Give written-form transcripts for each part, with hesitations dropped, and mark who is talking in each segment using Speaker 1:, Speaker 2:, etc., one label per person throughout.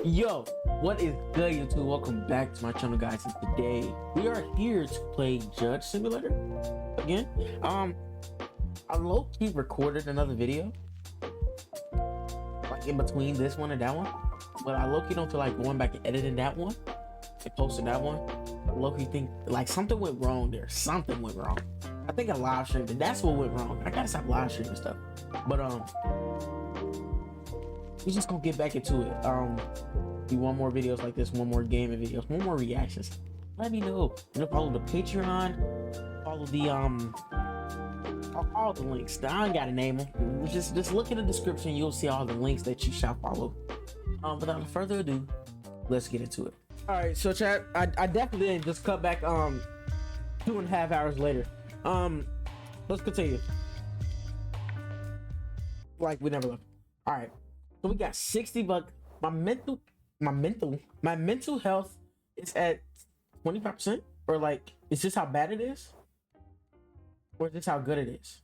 Speaker 1: Yo, what is good, YouTube? Welcome back to my channel, guys. And today we are here to play Judge Simulator again. I low-key recorded another video like in between this one and that one, but I low-key don't feel like going back and editing that one and posting that one. I low-key think like something went wrong there. Something went wrong. I think I live streamed it. That's what went wrong. I gotta stop live streaming stuff. But we just gonna get back into it. Do one more videos like this, one more gaming videos, one more reactions. Let me know. You know, follow the Patreon, follow the all the links. I ain't gotta name them. Just look in the description. You'll see all the links that you shall follow. Without further ado, let's get into it. All right, so chat, I definitely didn't just cut back 2.5 hours later. Let's continue. Like we never left. All right, so we got 60 bucks. My mental health is at 25%, or like, is this how bad it is? Or is this how good it is?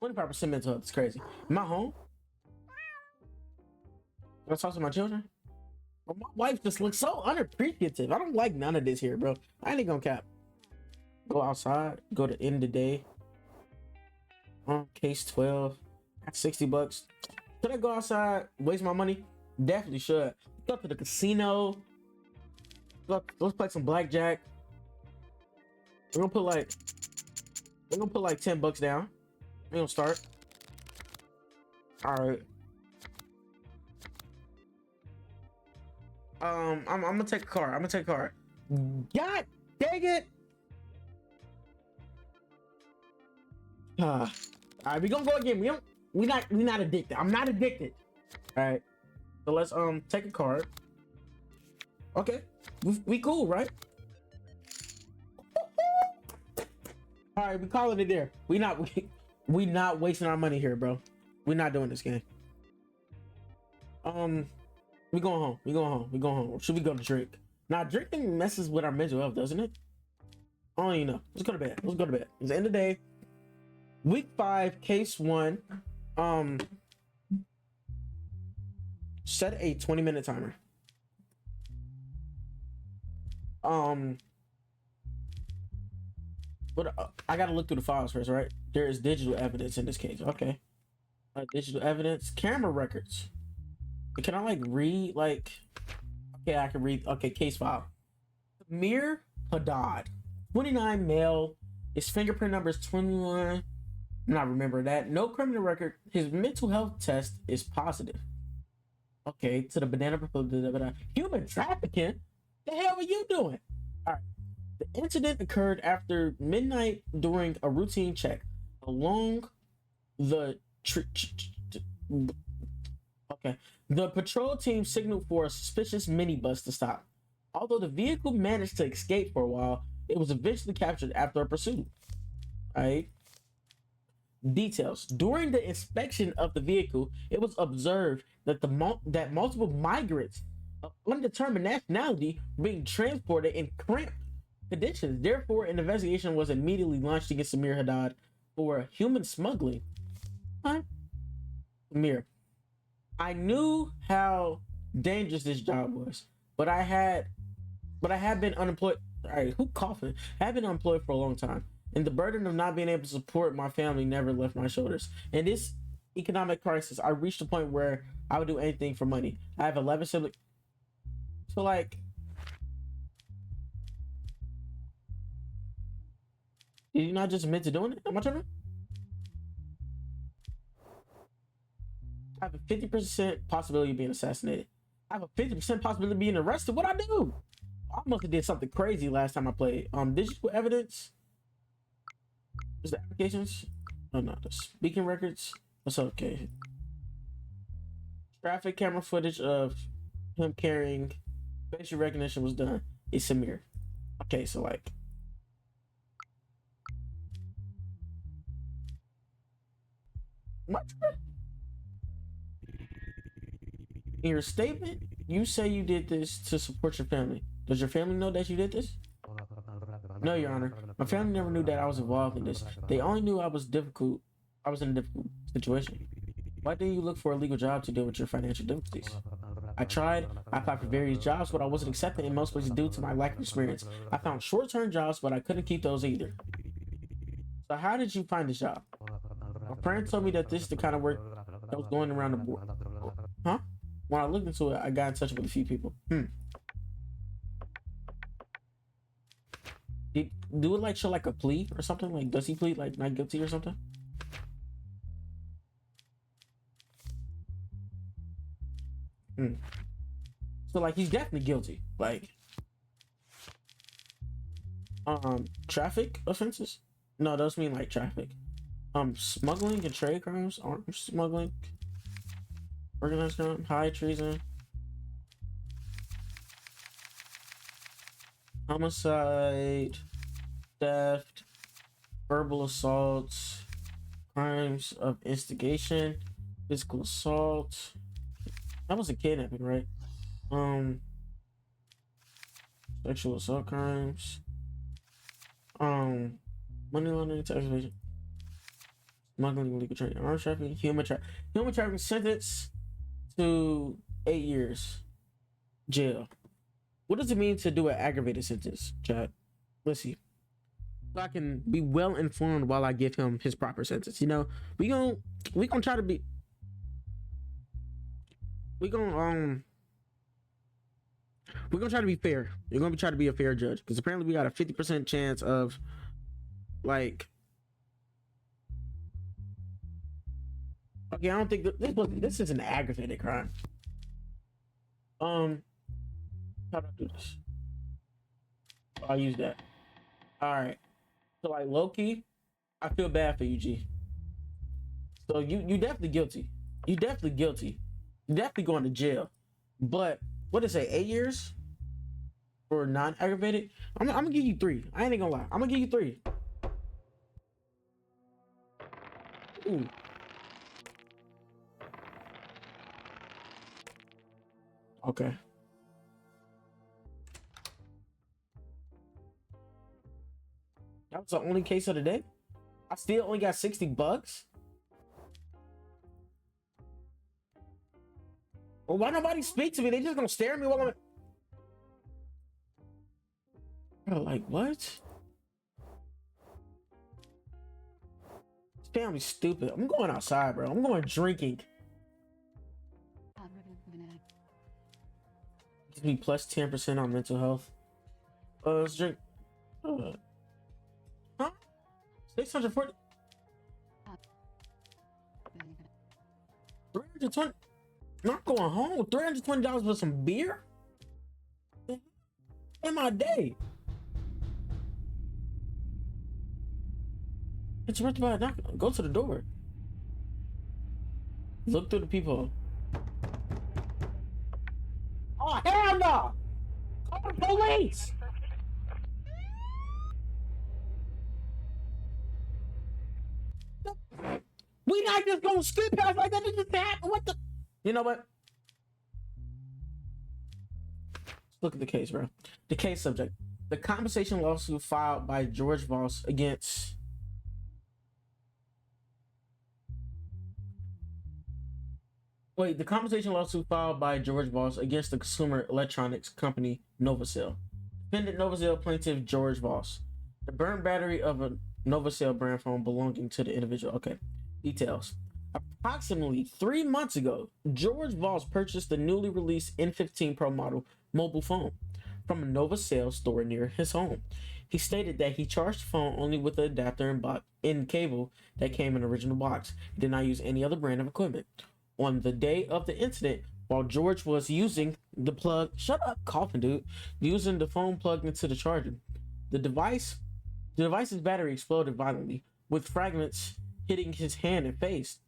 Speaker 1: 25% mental health is crazy. Am I home? Can I talk to my children? Well, my wife just looks so unappreciative. I don't like none of this here, bro. I ain't gonna cap. Go outside, go to end of the day. Case 12, got 60 bucks. Should I go outside, waste my money? Definitely should. Go to the casino. Let's play some blackjack. We're gonna put like 10 bucks down. We're gonna start. All right. I'm gonna take a card. God dang it. All right, we gonna go again. We not addicted. I'm not addicted. All right. So let's take a card. Okay, we cool, right? All right, we calling it there. We not wasting our money here, bro. We not doing this game. We going home. Should we go to drink? Now drinking messes with our mental health, doesn't it? I don't even know. Let's go to bed. It's the end of the day. Week 5, case 1. Set a 20-minute timer. But I gotta look through the files first, right? There is digital evidence in this case. Okay. Digital evidence, camera records. Can I like read like? Okay, I can read. Okay, case file. Samir Haddad, 29, male. His fingerprint number is 21. I'm not remembering that. No criminal record. His mental health test is positive. Okay, to the banana republic. Human trafficking? The hell are you doing? All right. The incident occurred after midnight during a routine check along the okay. The patrol team signaled for a suspicious minibus to stop. Although the vehicle managed to escape for a while, it was eventually captured after a pursuit. All right. Details. During the inspection of the vehicle, it was observed that that multiple migrants of undetermined nationality were being transported in cramped conditions. Therefore, an investigation was immediately launched against Samir Haddad for human smuggling. Huh? Samir, I knew how dangerous this job was, but I have been unemployed. All right, who coughing? I have been unemployed for a long time, and the burden of not being able to support my family never left my shoulders. In this economic crisis, I reached a point where I would do anything for money. I have 11 siblings. So like, did you not just admit to doing it? Am I tripping? I have a 50% possibility of being assassinated. I have a 50% possibility of being arrested. What I do? I must have did something crazy last time I played. Digital evidence. Is the applications? Oh no, the speaking records. That's okay. Traffic camera footage of him carrying. Facial recognition was done. It's Samir. Okay, so like. What? In your statement, you say you did this to support your family. Does your family know that you did this? No, Your Honor. My family never knew that I was involved in this. They only knew I was in a difficult situation. Why didn't you look for a legal job to deal with your financial difficulties? I tried. I applied for various jobs, but I wasn't accepted in most places due to my lack of experience. I found short-term jobs, but I couldn't keep those either. So how did you find this job? My friend told me that this is the kind of work that was going around the board. Huh? When I looked into it, I got in touch with a few people. Do it like show like a plea or something? Like, does he plead like not guilty or something? So like he's definitely guilty. Like, traffic offenses? No, those mean like traffic. Smuggling and trade crimes, arms smuggling, organized crime, high treason, homicide, theft, verbal assaults, crimes of instigation, physical assault. That was a kidnapping, right? Sexual assault crimes, money laundering, tax evasion, smuggling, illegal trade, arms trafficking, human trafficking, sentence to 8 years jail. What does it mean to do an aggravated sentence, Chad? Let's see. So I can be well informed while I give him his proper sentence. You know, we gonna try to be. We're gonna try to be fair. You're gonna try to be a fair judge because apparently we got a 50% chance of like. Okay, I don't think this is an aggravated crime. How do I do this? I'll use that. All right. So like Loki, I feel bad for you, G. So you definitely guilty. You definitely guilty. You definitely going to jail. But what did it say? 8 years for non-aggravated? I'm gonna give you 3. I ain't gonna lie. I'm gonna give you 3. Ooh. Okay. That was the only case of the day. I still only got $60. Well, why nobody speak to me? They just gonna stare at me while I'm. Bro, like what? This family's stupid. I'm going outside, bro. I'm going drinking. Gives me plus 10% on mental health. Let's drink. Huh? 640. 320. Not going home. $320 for some beer? In my day. It's right by knock. Go to the door. Look through the peephole. Oh hell no! Call the police! We not just gonna skip past like that. It just happened. What the? You know what? Let's look at the case, bro. The case subject: the compensation lawsuit filed by George Voss against. Wait, the compensation lawsuit filed by George Voss against the consumer electronics company Novacell. Defendant Novacell plaintiff George Voss. The burnt battery of a Novacell brand phone belonging to the individual. Okay, details. Approximately 3 months ago, George Voss purchased the newly released N15 Pro model mobile phone from a Novacell store near his home. He stated that he charged the phone only with the adapter and cable that came in the original box. He did not use any other brand of equipment. On the day of the incident, while George was using the plug, shut up, coughing, dude, using the phone plugged into the charger, the device's battery exploded violently, with fragments hitting his hand and face,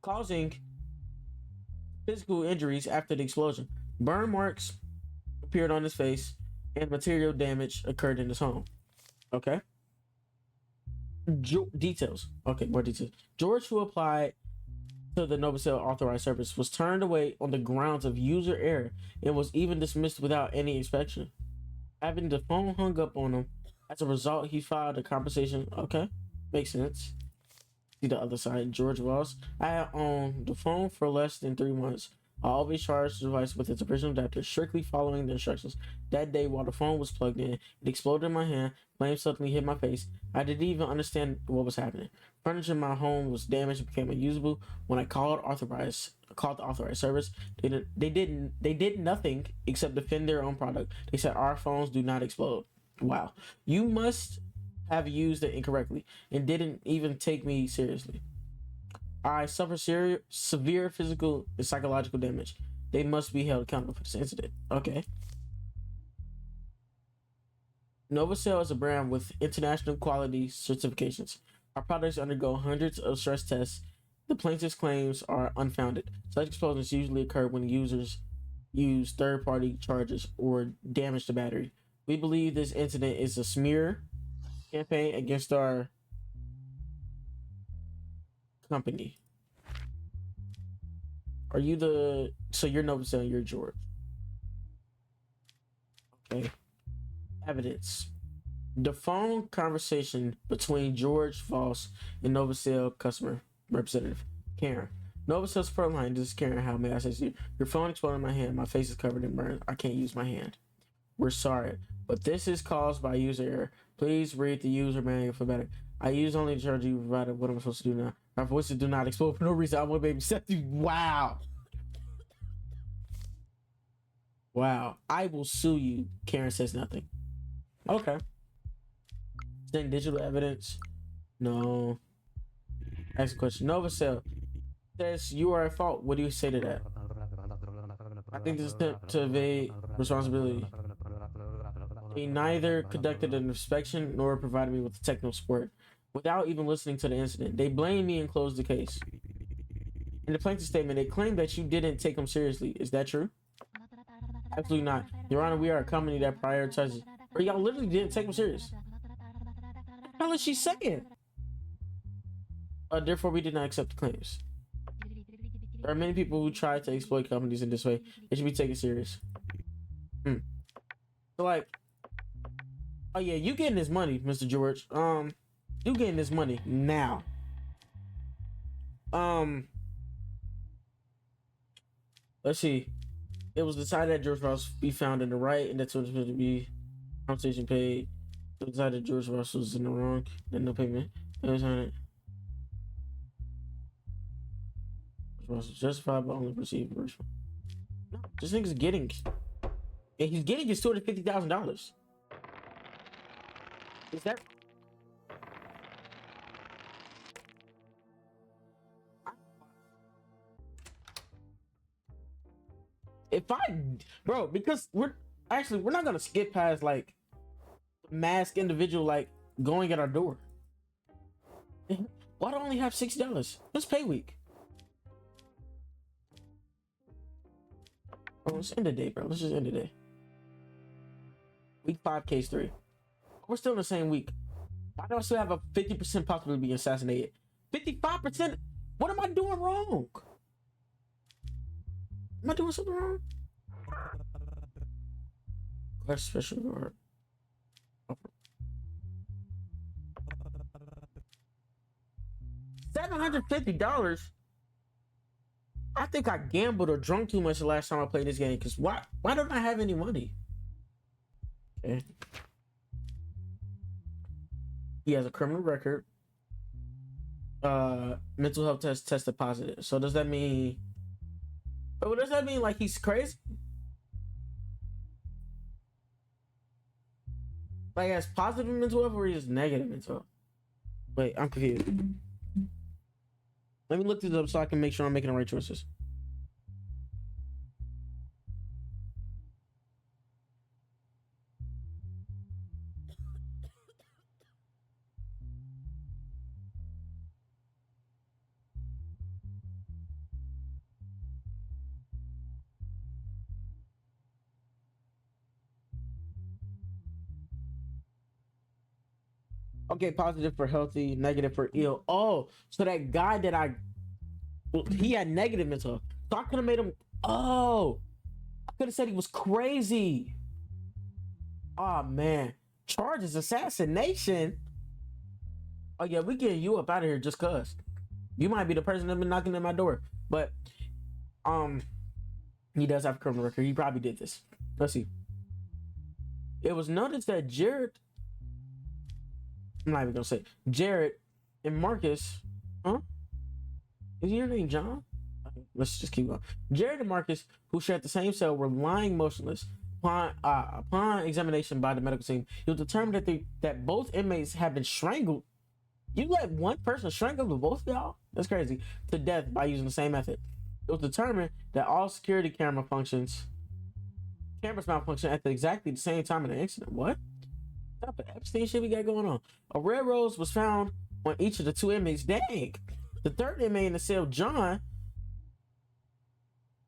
Speaker 1: causing physical injuries after the explosion. Burn marks appeared on his face, and material damage occurred in his home. Okay. Details. Okay, more details. George, who applied to the Novacell authorized service, was turned away on the grounds of user error and was even dismissed without any inspection. Having the phone hung up on him, as a result, he filed a compensation. Okay, makes sense. See the other side. George Voss: I had owned the phone for less than 3 months. I always charged the device with its original adapter, strictly following the instructions. That day, while the phone was plugged in, it exploded in my hand. Flames suddenly hit my face. I didn't even understand what was happening. Furniture in my home was damaged and became unusable. When I called the authorized service, they did nothing except defend their own product. They said our phones do not explode. Wow, you must have used it incorrectly and didn't even take me seriously. I suffer severe physical and psychological damage. They must be held accountable for this incident. Okay. Novacell is a brand with international quality certifications. Our products undergo hundreds of stress tests. The plaintiff's claims are unfounded. Such explosions usually occur when users use third-party chargers or damage the battery. We believe this incident is a smear campaign against our company. Are you the... So you're Novacell and you're George. Okay. Evidence. The phone conversation between George Voss and Novacell customer representative Karen. Novacell support line. This is Karen. How may I say to you? Your phone exploded in my hand. My face is covered in burns. I can't use my hand. We're sorry, but this is caused by user error. Please read the user manual for better. I use only the charger you provided. What am I supposed to do now? My voices do not explode for no reason. I'm going to babysit you. Wow. Wow. I will sue you. Karen says nothing. Okay. Then digital evidence. No. Ask a question. Novacell says you are at fault. What do you say to that? I think this is to evade responsibility. He neither conducted an inspection nor provided me with technical support without even listening to the incident. They blamed me and closed the case. In the plaintiff's statement, they claimed that you didn't take them seriously. Is that true? Absolutely not. Your Honor, we are a company that prioritizes. Or y'all literally didn't take them serious. What the hell is she saying? Therefore, we did not accept the claims. There are many people who try to exploit companies in this way. They should be taken serious. So like, oh yeah, you getting this money, Mr. George. You getting this money now. Let's see. It was decided that George Ross be found in the right, and that's what was supposed to be compensation paid. It was decided that George Ross was in the wrong, and no payment. It was on it. Was justified but only received first. No, this nigga's getting, and he's getting his $250,000. Is that? If I, bro, because we're not gonna skip past like masked individual like going at our door. Why do I only have $60? Let's pay week. Oh, let's end the day, bro. Let's just end the day. Week 5, case 3. We're still in the same week. Why do I still have a 50% possibility of being assassinated? 55%? What am I doing wrong? Am I doing something wrong? Class special guard. $750? I think I gambled or drunk too much the last time I played this game. Cause why don't I have any money? Okay. He has a criminal record. Mental health test tested positive. So does that mean? But does that mean like he's crazy? Like he has positive mental health or he has negative mental health? Wait, I'm confused. Let me look this up so I can make sure I'm making the right choices. Okay, positive for healthy, negative for ill. Oh, so that guy that he had negative mental health. So I could have made him, I could have said he was crazy. Oh man, charges assassination. Oh yeah, we getting you up out of here just cause you might be the person that been knocking at my door. But He does have a criminal record. He probably did this. Let's see. It was noticed that Jared, I'm not even gonna say Jared and Marcus. Huh? Is your name John? Okay, let's just keep going. Jared and Marcus, who shared the same cell, were lying motionless. Upon examination by the medical team, it was determined that both inmates had been strangled. You let one person strangle the both of y'all? That's crazy. To death by using the same method. It was determined that all security cameras malfunction at exactly the same time of the incident. What? What type of Epstein shit we got going on? A red rose was found on each of the two inmates. Dang. The third inmate in the cell, John,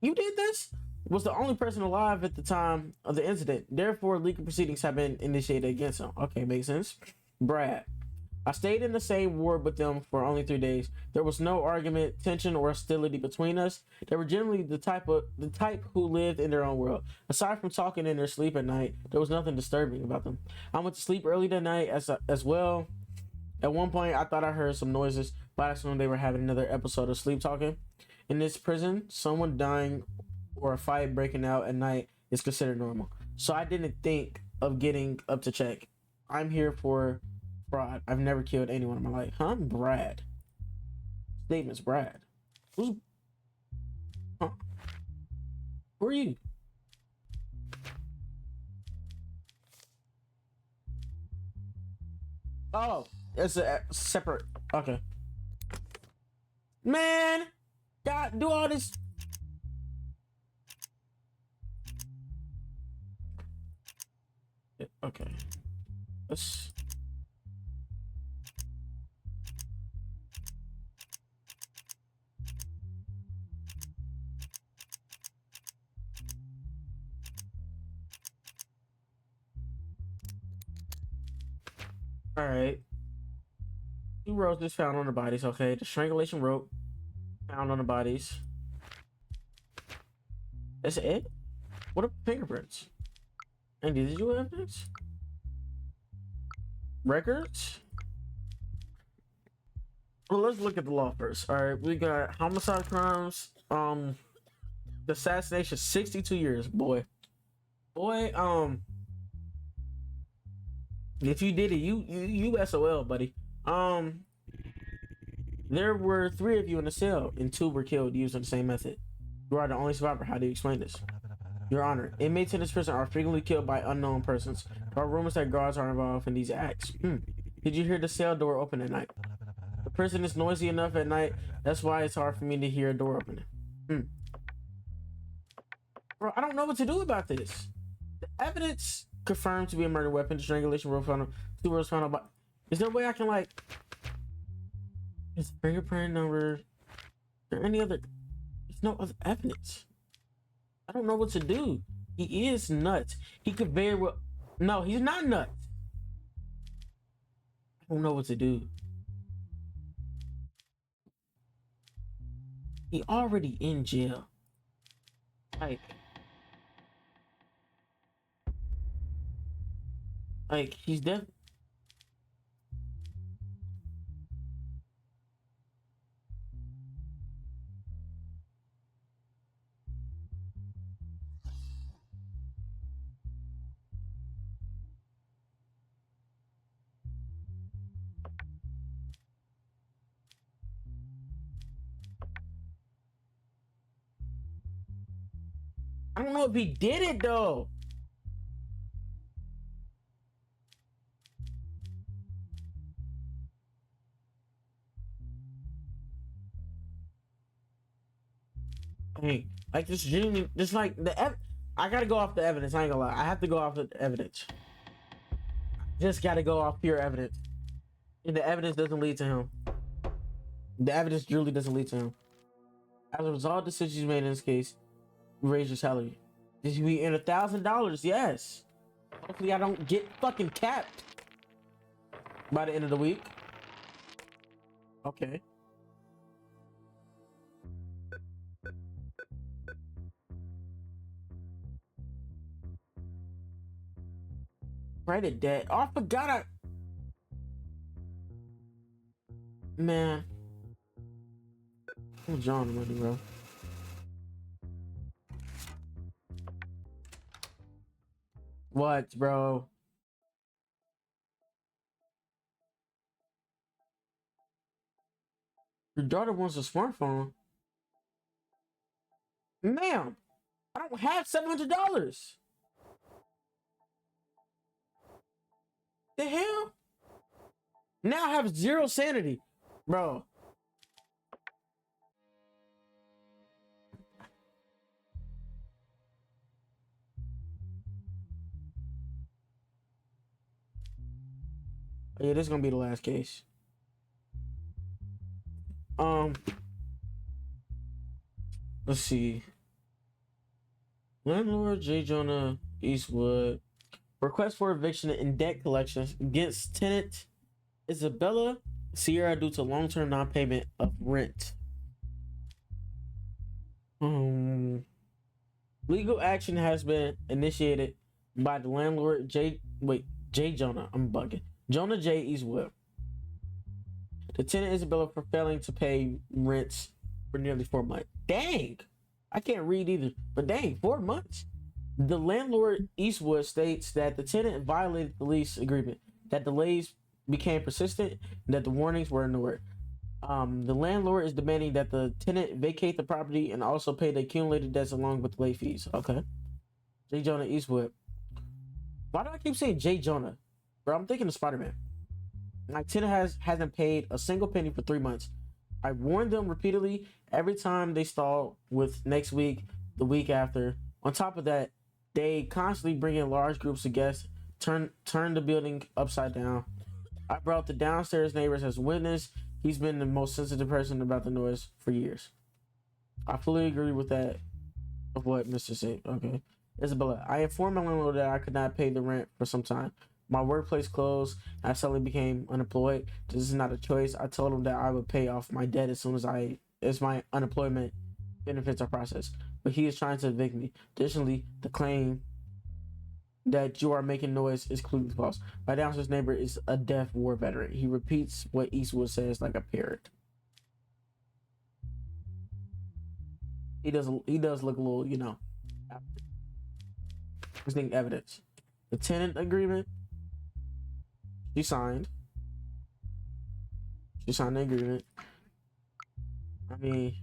Speaker 1: you did this? Was the only person alive at the time of the incident. Therefore, legal proceedings have been initiated against him. Okay, makes sense. Brad. I stayed in the same ward with them for only 3 days. There was no argument, tension, or hostility between us. They were generally the type who lived in their own world. Aside from talking in their sleep at night, there was nothing disturbing about them. I went to sleep early that night as well. At one point, I thought I heard some noises, but I assumed they were having another episode of sleep talking. In this prison, someone dying or a fight breaking out at night is considered normal. So I didn't think of getting up to check. I'm here for fraud. I've never killed anyone in my life. Huh? Brad. Statements, Brad. Who's... Huh? Who are you? Oh, it's a separate... Okay. Man! God, do all this... Okay. Let's... All right. 2 roses found on the bodies. Okay. The strangulation rope found on the bodies. That's it? What are fingerprints? Andy, did you have evidence? Records? Well, let's look at the law first. All right. We got homicide crimes. The assassination, 62 years. Boy. If you did it, you SOL, buddy. There were 3 of you in the cell, and 2 were killed using the same method. You are the only survivor. How do you explain this? Your Honor, inmates in this prison are frequently killed by unknown persons. There are rumors that guards are involved in these acts. Did you hear the cell door open at night? The prison is noisy enough at night. That's why it's hard for me to hear a door opening. Bro, I don't know what to do about this. The evidence confirmed to be a murder weapon. The strangulation rope found 2 rows found out. Is there a way I can like? His fingerprint number? Is there any other? There's no other evidence. I don't know what to do. He is nuts. He could very well. No, he's not nuts. I don't know what to do. He already in jail. Like he's deaf. I don't know if he did it though. Hey, like this genuinely, just like I gotta go off the evidence. I ain't gonna lie. I have to go off the evidence. Just gotta go off pure evidence. And the evidence doesn't lead to him. The evidence truly doesn't lead to him. As a result of the decisions made in this case, raise your salary. This will be in $1,000. Yes. Hopefully I don't get fucking capped by the end of the week. Okay. Write it dead. Oh, I forgot Man. Oh, John, money, bro. What, bro? Your daughter wants a smartphone. Ma'am, I don't have $700. The hell? Now I have zero sanity. Bro. Yeah, this is gonna be the last case. Let's see. Landlord J. Jonah Eastwood. Request for eviction and debt collection against tenant Isabella Sierra due to long-term non-payment of rent. Legal action has been initiated by the landlord J. Jonah. I'm bugging. Jonah J. Eastwood. The tenant Isabella for failing to pay rents for nearly 4 months. Dang, I can't read either. But dang, 4 months. The landlord Eastwood states that the tenant violated the lease agreement, that delays became persistent, and that the warnings were ignored. The landlord is demanding that the tenant vacate the property and also pay the accumulated debts along with late fees. Okay. J. Jonah Eastwood. Why do I keep saying J. Jonah? Bro, I'm thinking of Spider-Man. My tenant hasn't paid a single penny for 3 months. I warned them repeatedly every time they stall with next week, the week after. On top of that, they constantly bring in large groups of guests, turn the building upside down. I brought the downstairs neighbors as witness. He's been the most sensitive person about the noise for years. I fully agree with that, of what Mr. said. Okay. Isabella, I informed my landlord that I could not pay the rent for some time. My workplace closed. I suddenly became unemployed. This is not a choice. I told him that I would pay off my debt as soon as my unemployment benefits are processed. But he is trying to evict me. Additionally, the claim that you are making noise is completely false. My downstairs neighbor is a deaf war veteran. He repeats what Eastwood says like a parrot. He does look a little, presenting evidence. The tenant agreement. She signed the agreement. I mean,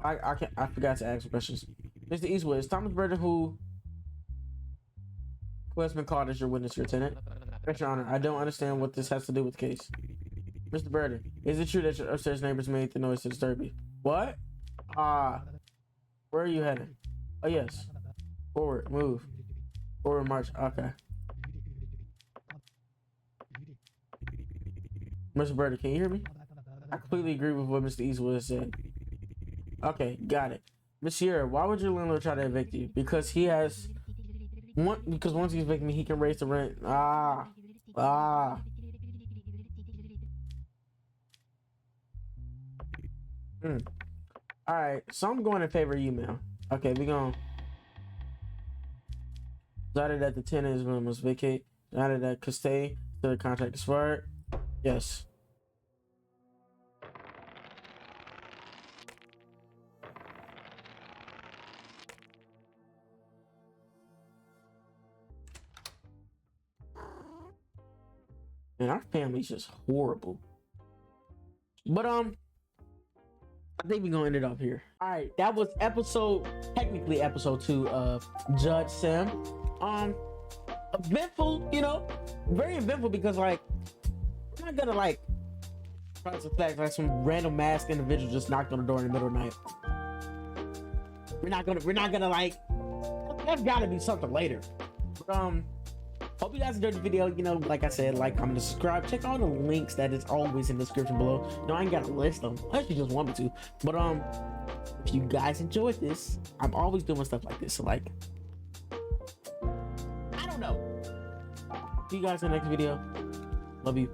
Speaker 1: I forgot to ask questions. Mr. Eastwood, is Thomas Burton who has been called as your witness, your tenant? Yes, Your Honor, I don't understand what this has to do with the case. Mr. Burton, is it true that your upstairs neighbors made the noise to disturb you? What? Where are you heading? Oh, yes. Forward, move. Forward, march. Okay. Mr. Burton, can you hear me? I completely agree with what Mr. Eastwood said. Okay, got it. Miss Sierra, why would your landlord try to evict you? Because once he evicts me, he can raise the rent. All right, so I'm going in favor of you, ma'am. Okay, we going. Decided that the tenant is must vacate. Decided that could stay till the contract is expired. Yes. Man, our family's just horrible. But I think we're gonna end it up here. All right, that was technically episode 2 of Judge Sim. Eventful, very eventful because I'm not gonna try to fact like some random masked individual just knocked on the door in the middle of the night. We're not gonna there's gotta be something later. But, hope you guys enjoyed the video. Like I said, comment, and subscribe. Check all the links that is always in the description below. I ain't gotta list them unless you just want me to. But if you guys enjoyed this, I'm always doing stuff like this. So I don't know. See you guys in the next video. Love you.